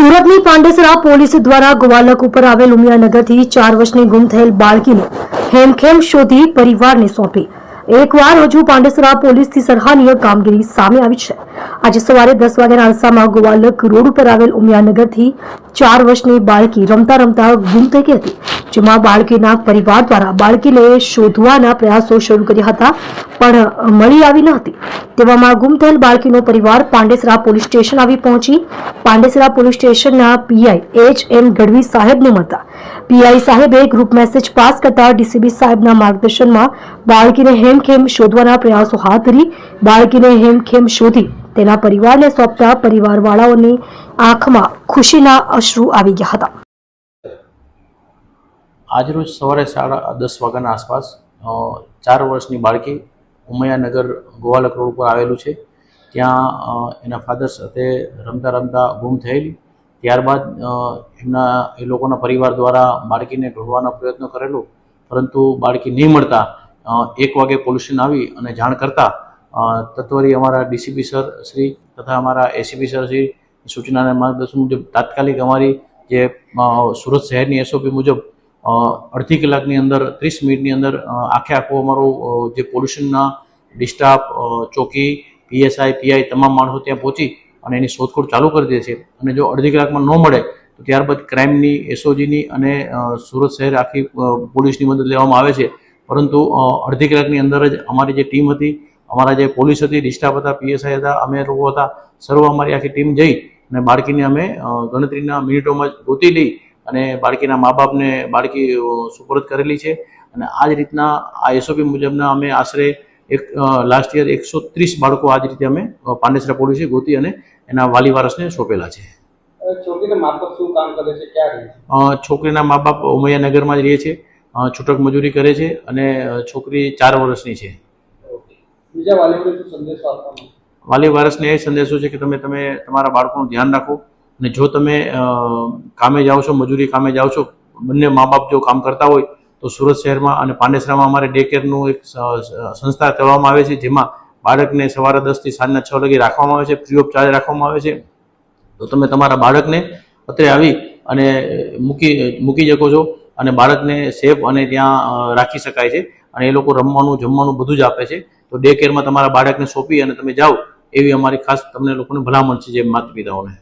સુરતની પાંડેસરા પોલીસ દ્વારા ગોવાલક ઉપર આવેલ ઉમિયાનગરથી 4 વર્ષની ગુમ થયેલ બાળકીને હેમખેમ શોધી પરિવારને સોંપી એકવાર હજુ પાંડેસરા પોલીસથી સરાહનીય કામગીરી સામે આવી છે। આજે સવારે 10 વાગ્યાના અરસામાં ગોવાલક રોડ ઉપર આવેલ ઉમિયાનગરથી 4 વર્ષની બાળકી રમતા રમતા ગુમ થઈ ગઈ હતી, જેમાં બાળકીના પરિવાર દ્વારા બાળકીને શોધવાના પ્રયાસો શરૂ કર્યા હતા, પણ મળી આવી ન હતી। તેવામાં ગુમ થયેલ બાળકીનો પરિવાર પાંડેસરા પોલીસ સ્ટેશન આવી પહોંચી પાંડેસરા પોલીસ સ્ટેશનના પીઆઈ એચ.એમ. ગઢવી સાહેબને મળતા પીઆઈ સાહેબે ગ્રુપ મેસેજ પાસ કરતા ડીસીબી સાહેબના માર્ગદર્શનમાં બાળકીને હેમખેમ શોધવાના પ્રયાસો હાથ ધરી બાળકીને હેમખેમ શોધી તેના પરિવારને સોંપતા પરિવારવાળાઓની આંખમાં ખુશીના અશ્રુ આવી ગયા હતા। આજરોજ સવારે 10:30 વાગ્યાના આસપાસ 4 વર્ષની બાળકી ઉમિયાનગર ગોવાલક રોડ ઉપર આવેલું છે, ત્યાં એના ફાધર સાથે રમતા રમતા ગુમ થયેલી। ત્યારબાદ એ લોકોના પરિવાર દ્વારા બાળકીને ઢૂંઢવાનો પ્રયત્ન કરેલો, પરંતુ બાળકી નહીં મળતા 1 વાગે પોલીસ સ્ટેશન આવી અને જાણ કરતા તત્વરી અમારા ડીસીપી સર શ્રી તથા અમારા એસીપી સર શ્રી સૂચનાના માર્ગદર્શન મુજબ તાત્કાલિક અમારી જે સુરત શહેરની એસઓપી મુજબ 1/2 કલાકની અંદર 30 મિનિટની અંદર આખું અમારું જે પોલ્યુશનના ડિસ્ટાફ ચોકી પીએસઆઈ પીઆઈ તમામ માણસો ત્યાં પહોંચી અને એની શોધખોળ ચાલુ કરી દે છે। અને જો 1/2 કલાકમાં ન મળે તો ત્યારબાદ ક્રાઇમની એસઓજીની અને સુરત શહેર આખી પોલીસની મદદ લેવામાં આવે છે, પરંતુ 1/2 કલાકની અંદર જ અમારી જે ટીમ હતી, અમારા જે પોલીસ હતી, ડિસ્ટાફ હતા, પીએસઆઈ હતા, અમે લોકો હતા, સર્વ અમારી આખી ટીમ જઈ અને બાળકીને અમે ગણતરીના મિનિટોમાં જ ગોતી લઈ અને બાળકીના મા બાપને બાળકી સુપરત કરેલી છે। અને આ જ રીતના આ એસઓપી મુજબના અમે આશરે લાસ્ટ યર 130 બાળકો આ જ રીતે અમે પાંડેસરા પોલીસે ગોતી અને એના વાલી વારસને સોંપેલા છે। છોકરીના મા બાપ શું કામ કરે છે, ક્યાં રહે છે? છોકરીના મા બાપ ઉમિયાનગરમાં જ રહે છે, છૂટક મજૂરી કરે છે અને છોકરી 4 વર્ષની છે। બીજા વાલીઓને શું સંદેશો આપવાનો? વાલી વારસને એ સંદેશો છે કે તમે તમારા બાળકોનું ધ્યાન રાખો, અને જો તમે કામે જાઓ છો, મજૂરી કામે જાઓ છો, બંને મા બાપ જો કામ કરતા હોય તો સુરત શહેરમાં અને પાંડેસરામાં અમારે ડે કેરનું એક સંસ્થા ચલાવવામાં આવે છે, જેમાં બાળકને સવારે 10 થી સાંજના 6 વાગે રાખવામાં આવે છે, ફ્રી ઓફ ચાર્જ રાખવામાં આવે છે। તો તમે તમારા બાળકને અત્રે આવી અને મૂકી શકો છો અને બાળકને સેફ અને ત્યાં રાખી શકાય છે, અને એ લોકો રમવાનું જમવાનું બધું જ આપે છે। તો ડે કેરમાં તમારા બાળકને સોંપી અને તમે જાઓ એવી અમારી ખાસ તમને લોકોને ભલામણ છે, જે માતા પિતાઓને।